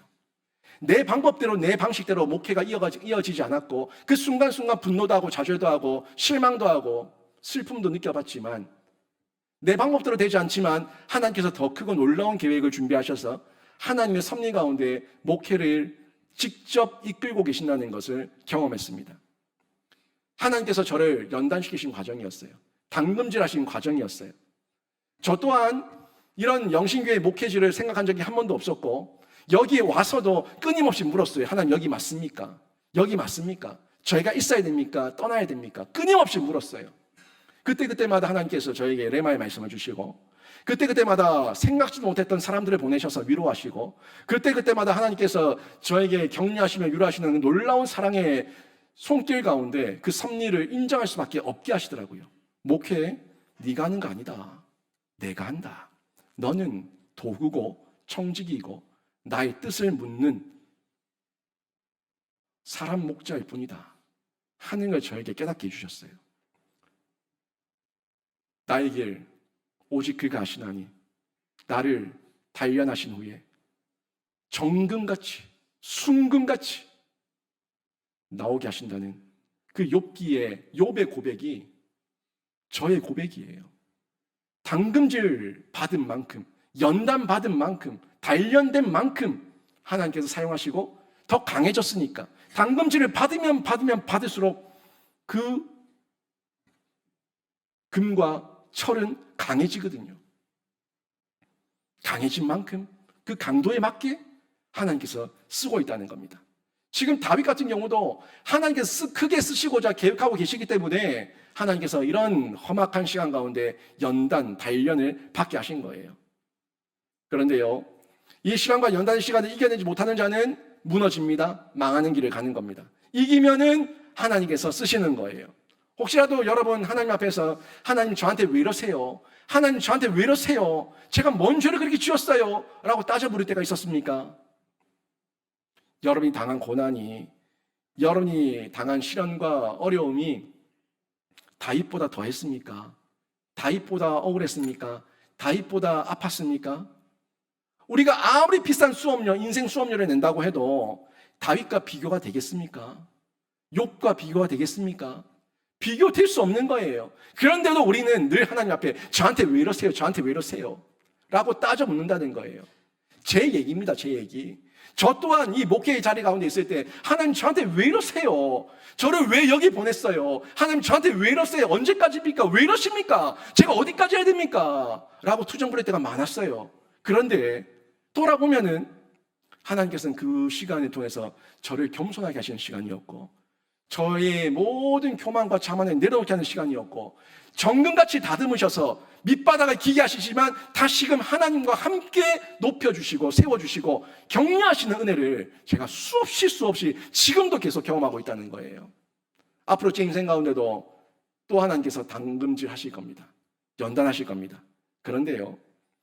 내 방법대로 내 방식대로 목회가 이어지지 않았고 그 순간순간 분노도 하고 좌절도 하고 실망도 하고 슬픔도 느껴봤지만 내 방법대로 되지 않지만 하나님께서 더 크고 놀라운 계획을 준비하셔서 하나님의 섭리 가운데 목회를 직접 이끌고 계신다는 것을 경험했습니다. 하나님께서 저를 연단시키신 과정이었어요. 당금질하신 과정이었어요. 저 또한 이런 영신교회 목회지를 생각한 적이 한 번도 없었고 여기에 와서도 끊임없이 물었어요. 하나님 여기 맞습니까? 여기 맞습니까? 저희가 있어야 됩니까? 떠나야 됩니까? 끊임없이 물었어요. 그때마다 하나님께서 저에게 레마의 말씀을 주시고 그때마다 생각지도 못했던 사람들을 보내셔서 위로하시고 그때마다 하나님께서 저에게 격려하시며 위로하시는 놀라운 사랑의 손길 가운데 그 섭리를 인정할 수밖에 없게 하시더라고요. 목회 네가 하는 거 아니다. 내가 한다. 너는 도구고 청지기이고 나의 뜻을 묻는 사람 목자일 뿐이다 하는 걸 저에게 깨닫게 해주셨어요. 나의 길 오직 그가 아시나니 나를 단련하신 후에 정금같이 순금같이 나오게 하신다는 그 욥의 고백이 저의 고백이에요. 당금질 받은 만큼, 연단 받은 만큼, 단련된 만큼 하나님께서 사용하시고 더 강해졌으니까 당금질을 받으면 받을수록 그 금과 철은 강해지거든요. 강해진 만큼 그 강도에 맞게 하나님께서 쓰고 있다는 겁니다. 지금 다윗 같은 경우도 하나님께서 크게 쓰시고자 계획하고 계시기 때문에 하나님께서 이런 험악한 시간 가운데 연단, 단련을 받게 하신 거예요. 그런데요, 이 시간과 연단의 시간을 이겨내지 못하는 자는 무너집니다. 망하는 길을 가는 겁니다. 이기면은 하나님께서 쓰시는 거예요. 혹시라도 여러분 하나님 앞에서 하나님 저한테 왜 이러세요? 하나님 저한테 왜 이러세요? 제가 뭔 죄를 그렇게 지었어요? 라고 따져 물을 때가 있었습니까? 여러분이 당한 고난이, 여러분이 당한 시련과 어려움이 다윗보다 더했습니까? 다윗보다 억울했습니까? 다윗보다 아팠습니까? 우리가 아무리 비싼 수업료, 인생 수업료를 낸다고 해도 다윗과 비교가 되겠습니까? 욥과 비교가 되겠습니까? 비교될 수 없는 거예요. 그런데도 우리는 늘 하나님 앞에 저한테 왜 이러세요? 저한테 왜 이러세요? 라고 따져 묻는다는 거예요. 제 얘기입니다. 제 얘기. 저 또한 이 목회의 자리 가운데 있을 때 하나님 저한테 왜 이러세요? 저를 왜 여기 보냈어요? 하나님 저한테 왜 이러세요? 언제까지입니까? 왜 이러십니까? 제가 어디까지 해야 됩니까? 라고 투정 부릴 때가 많았어요. 그런데 돌아보면은 하나님께서는 그 시간을 통해서 저를 겸손하게 하시는 시간이었고, 저의 모든 교만과 자만을 내려놓게 하는 시간이었고, 정금같이 다듬으셔서 밑바닥을 기게 하시지만 다시금 하나님과 함께 높여주시고 세워주시고 격려하시는 은혜를 제가 수없이 지금도 계속 경험하고 있다는 거예요. 앞으로 제 인생 가운데도 또 하나님께서 당금질 하실 겁니다. 연단하실 겁니다. 그런데요,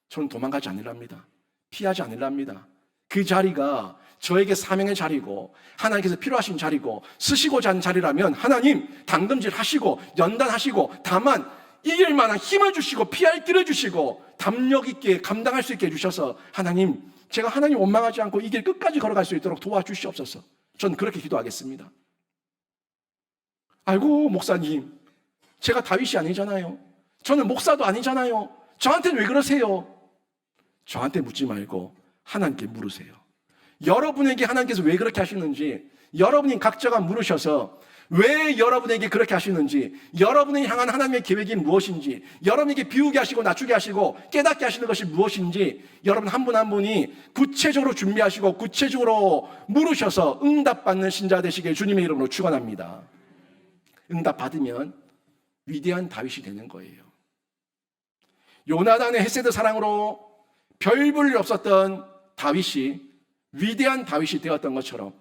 저는 도망가지 않으랍니다. 피하지 않으랍니다. 그 자리가 저에게 사명의 자리고 하나님께서 필요하신 자리고 쓰시고자 하는 자리라면 하나님 당금질 하시고 연단하시고, 다만 이길 만한 힘을 주시고 피할 길을 주시고 담력 있게 감당할 수 있게 해주셔서 하나님, 제가 하나님 원망하지 않고 이 길 끝까지 걸어갈 수 있도록 도와주시옵소서. 저는 그렇게 기도하겠습니다. 아이고 목사님, 제가 다윗이 아니잖아요. 저는 목사도 아니잖아요. 저한테는 왜 그러세요? 저한테 묻지 말고 하나님께 물으세요. 여러분에게 하나님께서 왜 그렇게 하시는지, 여러분이 각자가 물으셔서 왜 여러분에게 그렇게 하시는지, 여러분을 향한 하나님의 계획이 무엇인지, 여러분에게 비우게 하시고 낮추게 하시고 깨닫게 하시는 것이 무엇인지 여러분 한 분 한 분이 구체적으로 준비하시고 구체적으로 물으셔서 응답받는 신자 되시길 주님의 이름으로 축원합니다. 응답받으면 위대한 다윗이 되는 거예요. 요나단의 헤세드 사랑으로 별 볼 일 없었던 다윗이 위대한 다윗이 되었던 것처럼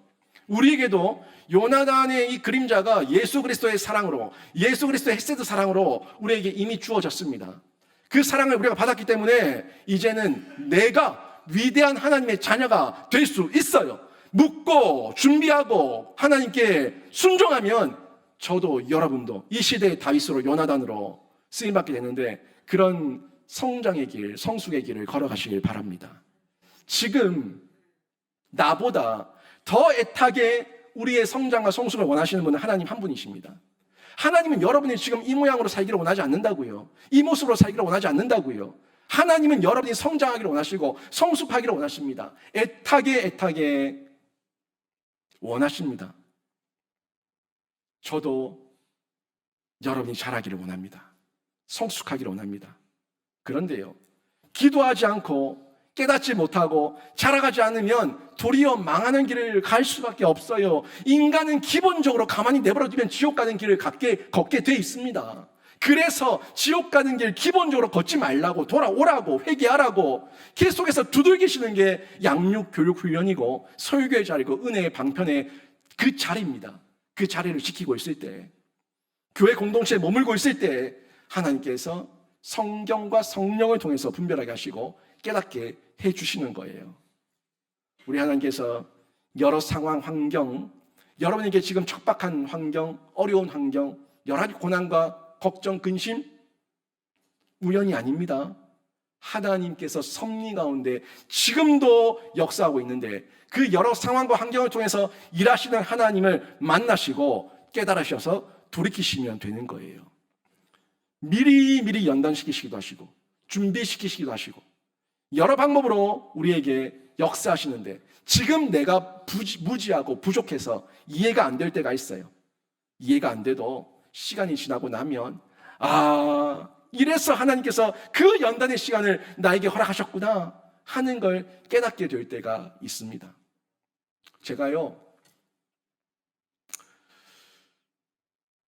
우리에게도 요나단의 이 그림자가 예수 그리스도의 사랑으로, 예수 그리스도의 헤세드 사랑으로 우리에게 이미 주어졌습니다. 그 사랑을 우리가 받았기 때문에 이제는 내가 위대한 하나님의 자녀가 될 수 있어요. 묻고 준비하고 하나님께 순종하면 저도 여러분도 이 시대의 다윗으로, 요나단으로 쓰임받게 되는데, 그런 성장의 길, 성숙의 길을 걸어가시길 바랍니다. 지금 나보다 더 애타게 우리의 성장과 성숙을 원하시는 분은 하나님 한 분이십니다. 하나님은 여러분이 지금 이 모양으로 살기를 원하지 않는다고요. 이 모습으로 살기를 원하지 않는다고요. 하나님은 여러분이 성장하기를 원하시고 성숙하기를 원하십니다. 애타게 원하십니다. 저도 여러분이 자라기를 원합니다. 성숙하기를 원합니다. 그런데요, 기도하지 않고 깨닫지 못하고 자라가지 않으면 도리어 망하는 길을 갈 수밖에 없어요. 인간은 기본적으로 가만히 내버려두면 지옥 가는 길을 걷게 돼 있습니다. 그래서 지옥 가는 길 기본적으로 걷지 말라고, 돌아오라고, 회개하라고 계속해서 두들기시는 게 양육 교육 훈련이고 설교의 자리고 은혜의 방편의 그 자리입니다. 그 자리를 지키고 있을 때, 교회 공동체에 머물고 있을 때 하나님께서 성경과 성령을 통해서 분별하게 하시고 깨닫게 해주시는 거예요. 우리 하나님께서 여러 상황, 환경, 여러분에게 지금 척박한 환경, 어려운 환경, 여러 가지 고난과 걱정, 근심, 우연이 아닙니다. 하나님께서 섭리 가운데 지금도 역사하고 있는데 그 여러 상황과 환경을 통해서 일하시는 하나님을 만나시고 깨달으셔서 돌이키시면 되는 거예요. 미리 연단시키시기도 하시고 준비시키시기도 하시고 여러 방법으로 우리에게 역사하시는데, 지금 내가 무지하고 부족해서 이해가 안 될 때가 있어요. 이해가 안 돼도 시간이 지나고 나면 이래서 하나님께서 그 연단의 시간을 나에게 허락하셨구나 하는 걸 깨닫게 될 때가 있습니다. 제가요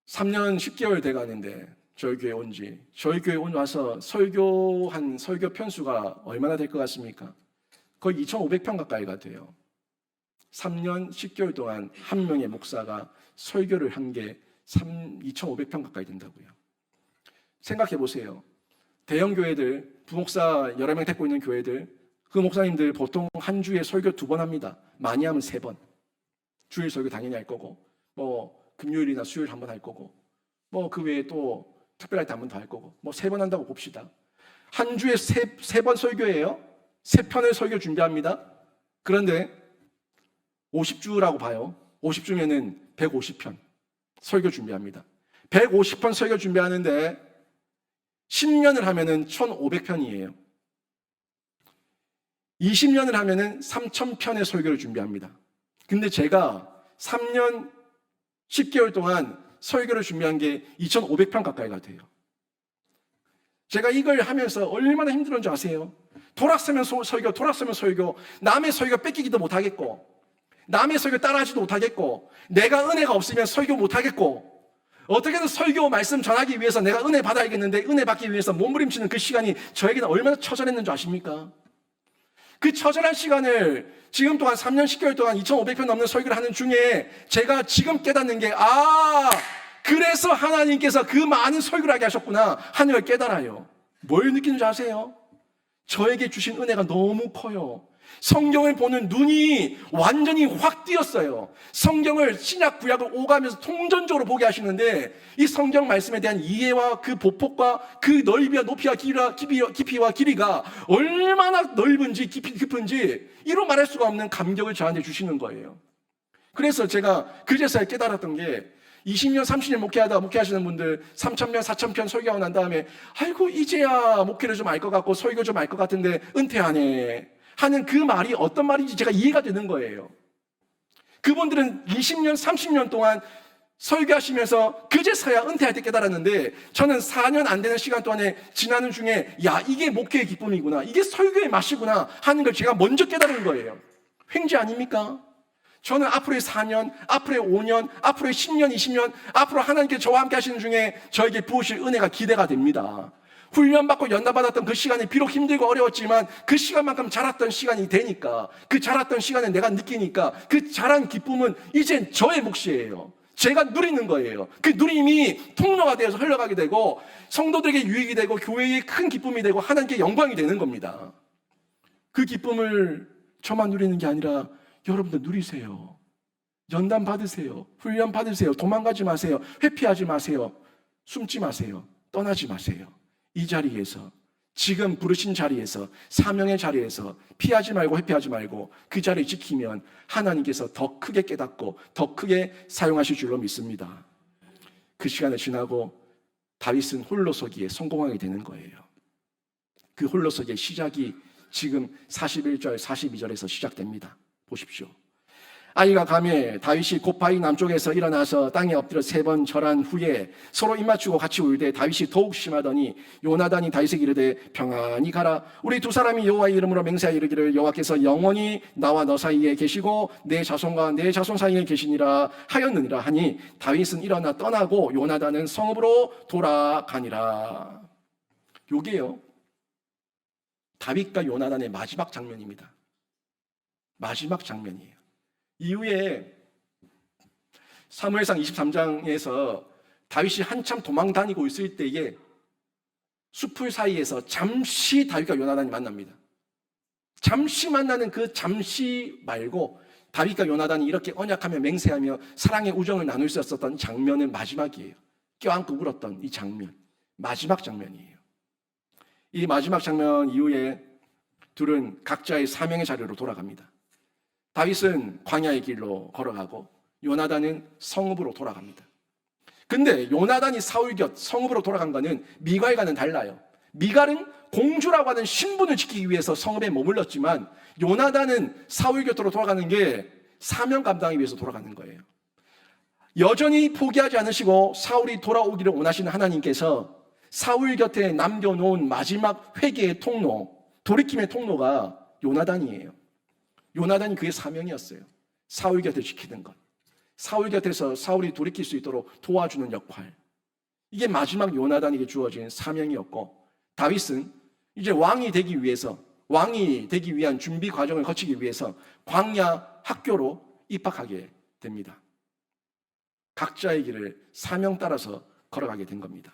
3년 10개월 돼가는데 저희 교회 와서 설교한 설교 편수가 얼마나 될 것 같습니까? 거의 2,500편 가까이가 돼요. 3년 10개월 동안 한 명의 목사가 설교를 한 게 2,500편 가까이 된다고요. 생각해 보세요. 대형 교회들, 부목사 여러 명 데리고 있는 교회들, 그 목사님들 보통 한 주에 설교 2번 합니다. 많이 하면 3번. 주일 설교 당연히 할 거고, 금요일이나 수요일 한번 할 거고, 그 외에 또 특별할 때 한 번 더 할 거고, 3번 한다고 봅시다. 한 주에 3번 설교예요. 3편을 설교 준비합니다. 그런데 50주라고 봐요. 50주면은 150편 설교 준비합니다. 150편 설교 준비하는데 10년을 하면은 1,500편이에요. 20년을 하면은 3,000편의 설교를 준비합니다. 근데 제가 3년 10개월 동안 설교를 준비한 게 2,500편 가까이가 돼요. 제가 이걸 하면서 얼마나 힘들었는지 아세요? 돌아서면 설교, 남의 설교 뺏기기도 못하겠고, 남의 설교 따라하지도 못하겠고, 내가 은혜가 없으면 설교 못하겠고, 어떻게든 설교 말씀 전하기 위해서 내가 은혜 받아야겠는데 은혜 받기 위해서 몸부림치는 그 시간이 저에게는 얼마나 처절했는지 아십니까? 그 처절한 시간을 지금 동안 3년 10개월 동안 2,500편 넘는 설교를 하는 중에 제가 지금 깨닫는 게 그래서 하나님께서 그 많은 설교를 하게 하셨구나 하는 걸 깨달아요. 뭘 느끼는지 아세요? 저에게 주신 은혜가 너무 커요. 성경을 보는 눈이 완전히 확 띄었어요. 성경을 신약 구약을 오가면서 통전적으로 보게 하시는데 이 성경 말씀에 대한 이해와 그 보폭과 그 넓이와 높이와 깊이와 길이가 얼마나 넓은지 깊은지 이로 말할 수가 없는 감격을 저한테 주시는 거예요. 그래서 제가 그제서야 깨달았던 게 20년, 30년 목회하시는 분들 3,000편, 4,000편 설교하고 난 다음에 아이고 이제야 목회를 좀 알 것 같고 설교 좀 알 것 같은데 은퇴하네 하는 그 말이 어떤 말인지 제가 이해가 되는 거예요. 그분들은 20년, 30년 동안 설교하시면서 그제서야 은퇴할 때 깨달았는데 저는 4년 안 되는 시간 동안에 지나는 중에 이게 목회의 기쁨이구나, 이게 설교의 맛이구나 하는 걸 제가 먼저 깨달은 거예요. 횡재 아닙니까? 저는 앞으로의 4년, 앞으로의 5년, 앞으로의 10년, 20년, 앞으로 하나님께 저와 함께 하시는 중에 저에게 부으실 은혜가 기대가 됩니다. 훈련받고 연단받았던 그 시간이 비록 힘들고 어려웠지만 그 시간만큼 자랐던 시간이 되니까, 그 자랐던 시간에 내가 느끼니까 그 자란 기쁨은 이젠 저의 몫이에요. 제가 누리는 거예요. 그 누림이 통로가 되어서 흘러가게 되고 성도들에게 유익이 되고 교회에 큰 기쁨이 되고 하나님께 영광이 되는 겁니다. 그 기쁨을 저만 누리는 게 아니라 여러분도 누리세요. 연단 받으세요. 훈련 받으세요. 도망가지 마세요. 회피하지 마세요. 숨지 마세요. 떠나지 마세요. 이 자리에서, 지금 부르신 자리에서, 사명의 자리에서 피하지 말고 회피하지 말고 그 자리를 지키면 하나님께서 더 크게 깨닫고 더 크게 사용하실 줄로 믿습니다. 그 시간을 지나고 다윗은 홀로서기에 성공하게 되는 거예요. 그 홀로서기의 시작이 지금 41절, 42절에서 시작됩니다. 보십시오. 아이가 가매 다윗이 곱바위 남쪽에서 일어나서 땅에 엎드려 3번 절한 후에 서로 입맞추고 같이 울되 다윗이 더욱 심하더니 요나단이 다윗에게 이르되 평안히 가라. 우리 두 사람이 여호와의 이름으로 맹세하여 이르기를 여호와께서 영원히 나와 너 사이에 계시고 내 자손과 내 자손 사이에 계시니라 하였느니라 하니 다윗은 일어나 떠나고 요나단은 성읍으로 돌아가니라. 요게요, 다윗과 요나단의 마지막 장면입니다. 마지막 장면이에요. 이후에 사무엘상 23장에서 다윗이 한참 도망 다니고 있을 때에 숲풀 사이에서 잠시 다윗과 요나단이 만납니다. 잠시 만나는 그 잠시 말고 다윗과 요나단이 이렇게 언약하며 맹세하며 사랑의 우정을 나눌 수 있었던 장면은 마지막이에요. 껴안고 울었던 이 장면, 마지막 장면이에요. 이 마지막 장면 이후에 둘은 각자의 사명의 자리로 돌아갑니다. 다윗은 광야의 길로 걸어가고 요나단은 성읍으로 돌아갑니다. 근데 요나단이 사울 곁 성읍으로 돌아간 거는 미갈과는 달라요. 미갈은 공주라고 하는 신분을 지키기 위해서 성읍에 머물렀지만 요나단은 사울 곁으로 돌아가는 게 사명 감당하기 위해서 돌아가는 거예요. 여전히 포기하지 않으시고 사울이 돌아오기를 원하시는 하나님께서 사울 곁에 남겨놓은 마지막 회개의 통로, 돌이킴의 통로가 요나단이에요. 요나단이 그의 사명이었어요. 사울 곁을 지키는 것, 사울 곁에서 사울이 돌이킬 수 있도록 도와주는 역할, 이게 마지막 요나단에게 주어진 사명이었고 다윗은 이제 왕이 되기 위한 준비 과정을 거치기 위해서 광야 학교로 입학하게 됩니다. 각자의 길을 사명 따라서 걸어가게 된 겁니다.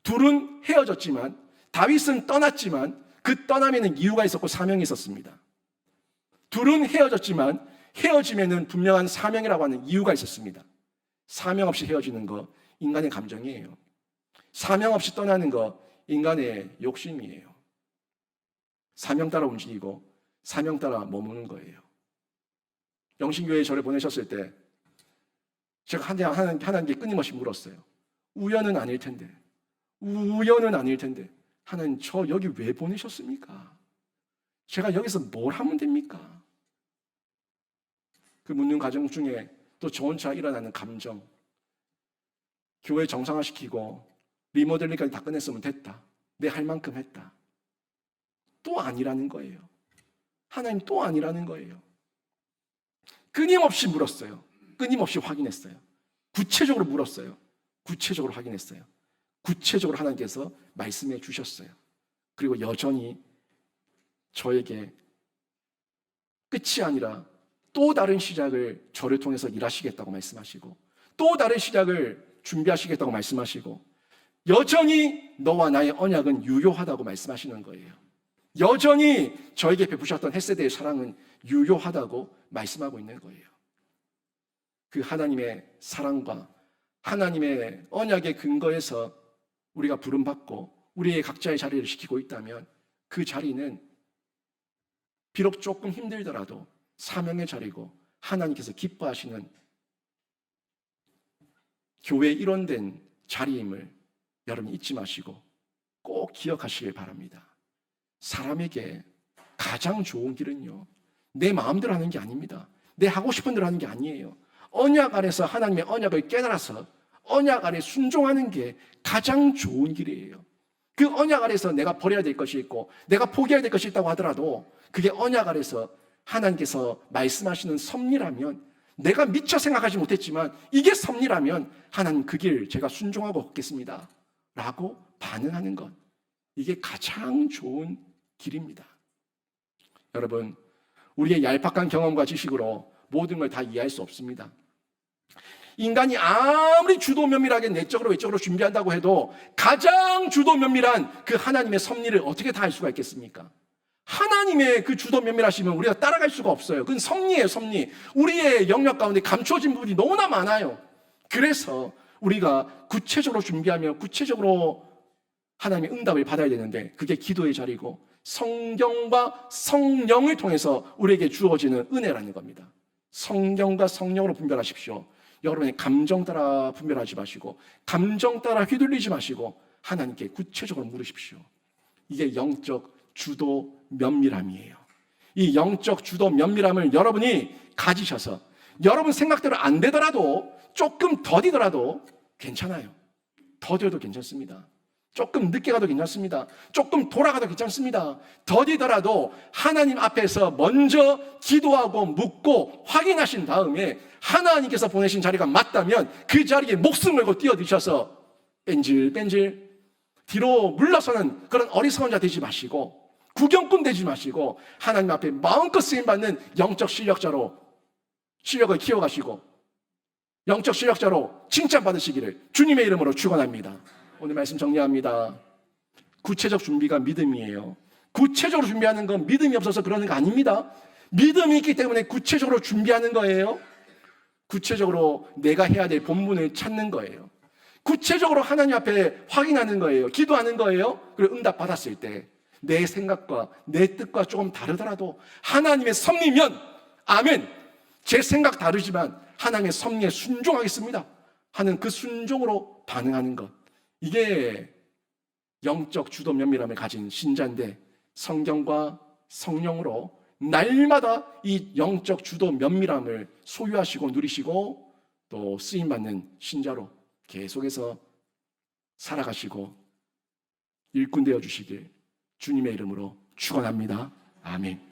둘은 헤어졌지만, 다윗은 떠났지만 그 떠남에는 이유가 있었고 사명이 있었습니다. 둘은 헤어졌지만 헤어짐에는 분명한 사명이라고 하는 이유가 있었습니다. 사명 없이 헤어지는 거 인간의 감정이에요. 사명 없이 떠나는 거 인간의 욕심이에요. 사명 따라 움직이고 사명 따라 머무는 거예요. 영신교회에 저를 보내셨을 때 제가 하나님께 끊임없이 물었어요. 우연은 아닐 텐데, 하나님 저 여기 왜 보내셨습니까? 제가 여기서 뭘 하면 됩니까? 그 묻는 과정 중에 또 저 혼자 일어나는 감정, 교회 정상화시키고 리모델링까지 다 끝냈으면 됐다, 내 할 만큼 했다. 또 아니라는 거예요. 하나님 또 아니라는 거예요. 끊임없이 물었어요. 끊임없이 확인했어요. 구체적으로 물었어요. 구체적으로 확인했어요. 구체적으로 하나님께서 말씀해 주셨어요. 그리고 여전히 저에게 끝이 아니라 또 다른 시작을 저를 통해서 일하시겠다고 말씀하시고, 또 다른 시작을 준비하시겠다고 말씀하시고, 여전히 너와 나의 언약은 유효하다고 말씀하시는 거예요. 여전히 저에게 베푸셨던 헷세대의 사랑은 유효하다고 말씀하고 있는 거예요. 그 하나님의 사랑과 하나님의 언약의 근거에서 우리가 부름받고 우리의 각자의 자리를 지키고 있다면, 그 자리는 비록 조금 힘들더라도 사명의 자리고 하나님께서 기뻐하시는 교회의 일원된 자리임을 여러분 잊지 마시고 꼭 기억하시길 바랍니다. 사람에게 가장 좋은 길은요, 내 마음대로 하는 게 아닙니다. 내 하고 싶은 대로 하는 게 아니에요. 언약 안에서 하나님의 언약을 깨달아서 언약 안에 순종하는 게 가장 좋은 길이에요. 그 언약 아래서 내가 버려야 될 것이 있고 내가 포기해야 될 것이 있다고 하더라도 그게 언약 아래서 하나님께서 말씀하시는 섭리라면, 내가 미처 생각하지 못했지만 이게 섭리라면 하나님 그 길 제가 순종하고 걷겠습니다 라고 반응하는 것, 이게 가장 좋은 길입니다. 여러분, 우리의 얄팍한 경험과 지식으로 모든 걸 다 이해할 수 없습니다. 인간이 아무리 주도 면밀하게 내적으로 외적으로 준비한다고 해도 가장 주도 면밀한 그 하나님의 섭리를 어떻게 다 알 수가 있겠습니까? 하나님의 그 주도 면밀하시면 우리가 따라갈 수가 없어요. 그건 섭리예요, 섭리. 우리의 영역 가운데 감춰진 부분이 너무나 많아요. 그래서 우리가 구체적으로 준비하며 구체적으로 하나님의 응답을 받아야 되는데, 그게 기도의 자리고 성경과 성령을 통해서 우리에게 주어지는 은혜라는 겁니다. 성경과 성령으로 분별하십시오. 여러분의 감정 따라 분별하지 마시고, 감정 따라 휘둘리지 마시고 하나님께 구체적으로 물으십시오. 이게 영적 주도 면밀함이에요. 이 영적 주도 면밀함을 여러분이 가지셔서 여러분 생각대로 안 되더라도 조금 더디더라도 괜찮아요. 더뎌도 괜찮습니다. 조금 늦게 가도 괜찮습니다. 조금 돌아가도 괜찮습니다. 더디더라도 하나님 앞에서 먼저 기도하고 묻고 확인하신 다음에 하나님께서 보내신 자리가 맞다면 그 자리에 목숨 걸고 뛰어드셔서 뺀질뺀질 뒤로 물러서는 그런 어리석은 자 되지 마시고, 구경꾼 되지 마시고 하나님 앞에 마음껏 쓰임받는 영적 실력자로 실력을 키워가시고 영적 실력자로 칭찬받으시기를 주님의 이름으로 축원합니다. 오늘 말씀 정리합니다. 구체적 준비가 믿음이에요. 구체적으로 준비하는 건 믿음이 없어서 그러는 거 아닙니다. 믿음이 있기 때문에 구체적으로 준비하는 거예요. 구체적으로 내가 해야 될 본분을 찾는 거예요. 구체적으로 하나님 앞에 확인하는 거예요. 기도하는 거예요. 그리고 응답 받았을 때 내 생각과 내 뜻과 조금 다르더라도 하나님의 섭리면 아멘, 제 생각 다르지만 하나님의 섭리에 순종하겠습니다 하는 그 순종으로 반응하는 것, 이게 영적 주도 면밀함을 가진 신자인데, 성경과 성령으로 날마다 이 영적 주도 면밀함을 소유하시고 누리시고 또 쓰임받는 신자로 계속해서 살아가시고 일꾼 되어 주시길 주님의 이름으로 축원합니다. 아멘.